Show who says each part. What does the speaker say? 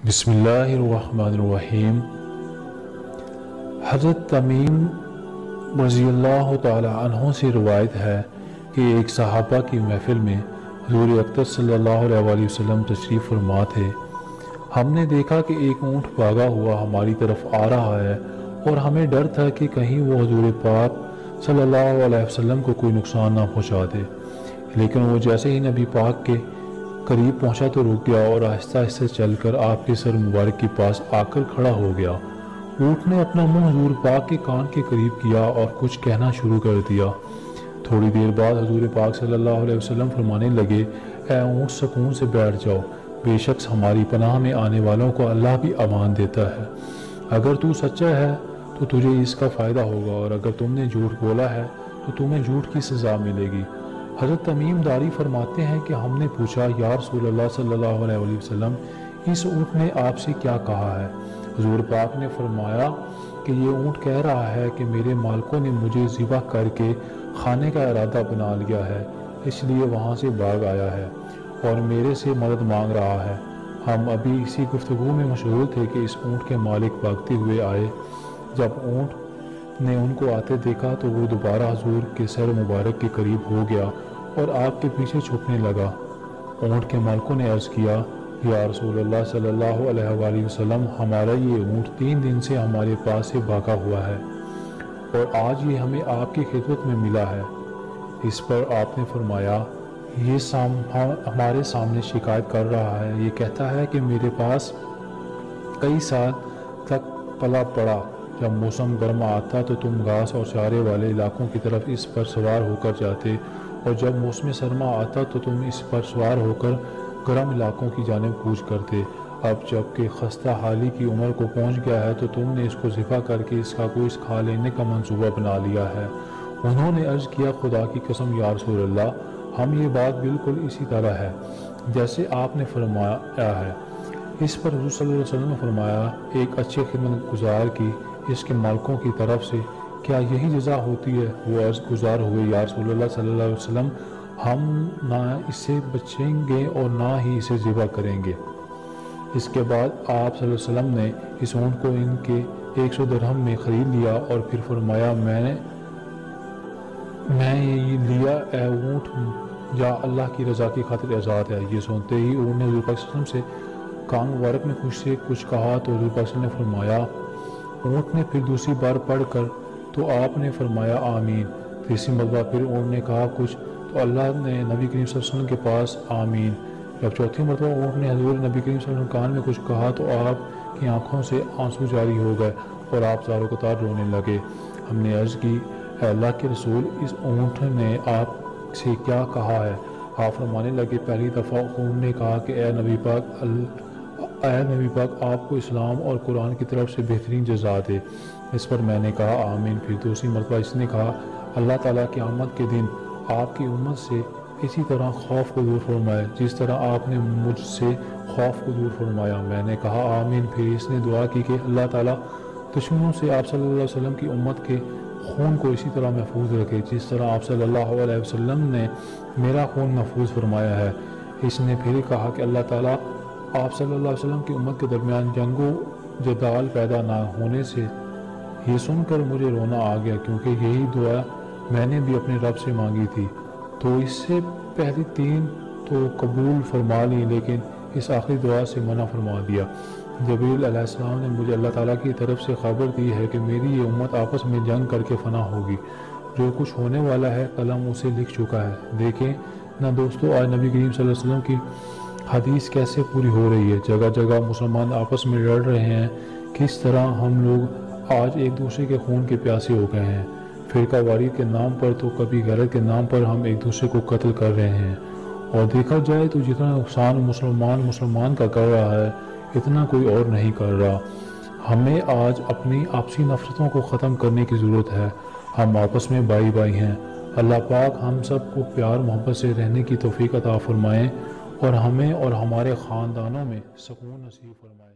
Speaker 1: بسم اللہ الرحمن الرحیم۔ حضرت تمیم رضی اللہ تعالی عنہ سے روایت ہے کہ ایک صحابہ کی محفل میں حضور اکرم صلی اللہ علیہ وسلم تشریف فرما تھے۔ ہم نے دیکھا کہ ایک اونٹ بھاگا ہوا ہماری طرف آ رہا ہے اور ہمیں ڈر تھا کہ کہیں وہ حضور پاک صلی اللہ علیہ وسلم کو کوئی نقصان نہ پہنچا دے، لیکن وہ جیسے ہی نبی پاک کے قریب پہنچا تو رک گیا اور آہستہ آہستہ چل کر آپ کے سر مبارک کے پاس آ کر کھڑا ہو گیا۔ اونٹ نے اپنا منہ حضور پاک کے کان کے قریب کیا اور کچھ کہنا شروع کر دیا۔ تھوڑی دیر بعد حضور پاک صلی اللہ علیہ وسلم فرمانے لگے، اے اونٹ سکون سے بیٹھ جاؤ، بے شک ہماری پناہ میں آنے والوں کو اللہ بھی امان دیتا ہے۔ اگر تو سچا ہے تو تجھے اس کا فائدہ ہوگا، اور اگر تم نے جھوٹ بولا ہے تو تمہیں جھوٹ کی سزا ملے گی۔ حضرت تمیم داری فرماتے ہیں کہ ہم نے پوچھا، یا رسول اللہ صلی اللہ علیہ وسلم، اس اونٹ نے آپ سے کیا کہا ہے؟ حضور پاک نے فرمایا کہ یہ اونٹ کہہ رہا ہے کہ میرے مالکوں نے مجھے ذبح کر کے کھانے کا ارادہ بنا لیا ہے، اس لیے وہاں سے بھاگ آیا ہے اور میرے سے مدد مانگ رہا ہے۔ ہم ابھی اسی گفتگو میں مشغول تھے کہ اس اونٹ کے مالک بھاگتے ہوئے آئے۔ جب اونٹ نے ان کو آتے دیکھا تو وہ دوبارہ حضور کے سر مبارک کے قریب ہو گیا اور آپ کے پیچھے چھپنے لگا۔ اونٹ کے مالکوں نے عرض کیا، یا رسول اللہ صلی اللہ علیہ وسلم، ہمارا یہ اونٹ 3 دن سے ہمارے پاس سے بھاگا ہوا ہے اور آج یہ ہمیں آپ کی خدمت میں ملا ہے۔ اس پر آپ نے فرمایا، یہ ہمارے سامنے شکایت کر رہا ہے، یہ کہتا ہے کہ میرے پاس کئی سال تک پلا پڑا، جب موسم گرما آتا تو تم گھاس اور چارے والے علاقوں کی طرف اس پر سوار ہو کر جاتے، اور جب موسم سرما آتا تو تم اس پر سوار ہو کر گرم علاقوں کی جانب کوچ کرتے۔ اب جب کہ خستہ حالی کی عمر کو پہنچ گیا ہے تو تم نے اس کو ذبح کر کے اس کا گوشت کھا لینے کا منصوبہ بنا لیا ہے۔ انہوں نے عرض کیا، خدا کی قسم یا رسول اللہ، ہم یہ بات بالکل اسی طرح ہے جیسے آپ نے فرمایا ہے۔ اس پر حضور صلی اللہ علیہ وسلم نے فرمایا، ایک اچھے خدمت گزار کی اس کے مالکوں کی طرف سے کیا یہی جزا ہوتی ہے؟ وہ عرض گزار ہوئے، یا رسول اللہ صلی اللہ علیہ وسلم، ہم نہ اس سے بچیں گے اور نہ ہی اسے ذبح کریں گے۔ اس کے بعد آپ صلی اللہ علیہ وسلم نے اس اونٹ کو ان کے 100 درہم میں خرید لیا اور پھر فرمایا، میں یہ لیا اے اونٹ یا اللہ کی رضا کی خاطر آزاد ہے۔ یہ سنتے ہی اونٹ نے حضور پاک صلی اللہ علیہ وسلم سے کان مبارک میں خوش سے کچھ کہا تو حضور پاک صلی اللہ علیہ وسلم نے فرمایا، اونٹ نے پھر دوسری بار پڑھ کر تو آپ نے فرمایا آمین۔ تیسری مرتبہ پھر اونٹ نے کہا کچھ تو اللہ نے نبی کریم صلی اللہ علیہ وسلم کے پاس آمین۔ جب چوتھی مرتبہ اونٹ نے حضور نبی کریم صلی اللہ علیہ وسلم کان میں کچھ کہا تو آپ کی آنکھوں سے آنسو جاری ہو گئے اور آپ زار و قطار رونے لگے۔ ہم نے عرض کی، اے اللہ کے رسول، اس اونٹ نے آپ سے کیا کہا ہے؟ آپ فرمانے لگے، پہلی دفعہ اونٹ نے کہا کہ اے نبی پاک آپ کو اسلام اور قرآن کی طرف سے بہترین جزا دے۔ اس پر میں نے کہا آمین۔ پھر دوسری مرتبہ اس نے کہا، اللہ تعالیٰ قیامت کے دن آپ کی امت سے اسی طرح خوف کو دور فرمائے جس طرح آپ نے مجھ سے خوف کو دور فرمایا۔ میں نے کہا آمین۔ پھر اس نے دعا کی کہ اللہ تعالیٰ دشمنوں سے آپ صلی اللہ علیہ وسلم کی امت کے خون کو اسی طرح محفوظ رکھے جس طرح آپ صلی اللہ علیہ وسلم نے میرا خون محفوظ فرمایا ہے۔ اس نے پھر کہا کہ اللہ تعالیٰ آپ صلی اللہ علیہ وسلم کی امت کے درمیان جنگ و جدال پیدا نہ ہونے سے۔ یہ سن کر مجھے رونا آ گیا، کیونکہ یہی دعا میں نے بھی اپنے رب سے مانگی تھی۔ تو اس سے پہلی 3 تو قبول فرما لی، لیکن اس آخری دعا سے منع فرما دیا۔ جبریل علیہ السلام نے مجھے اللہ تعالیٰ کی طرف سے خبر دی ہے کہ میری یہ امت آپس میں جنگ کر کے فنا ہوگی۔ جو کچھ ہونے والا ہے قلم اسے لکھ چکا ہے۔ دیکھیں نہ دوستو، آج نبی کریم صلی اللہ علیہ وسلم کی حدیث کیسے پوری ہو رہی ہے۔ جگہ جگہ مسلمان آپس میں لڑ رہے ہیں، کس طرح ہم لوگ آج ایک دوسرے کے خون کے پیاسے ہو گئے ہیں۔ فرقہ واری کے نام پر تو کبھی غیرت کے نام پر ہم ایک دوسرے کو قتل کر رہے ہیں، اور دیکھا جائے تو جتنا نقصان مسلمان کا کر رہا ہے اتنا کوئی اور نہیں کر رہا۔ ہمیں آج اپنی آپسی نفرتوں کو ختم کرنے کی ضرورت ہے۔ ہم آپس میں بھائی بھائی ہیں۔ اللہ پاک ہم سب کو پیار محبت سے رہنے کی توفیق عطا فرمائے اور ہمیں اور ہمارے خاندانوں میں سکون نصیب فرمائے۔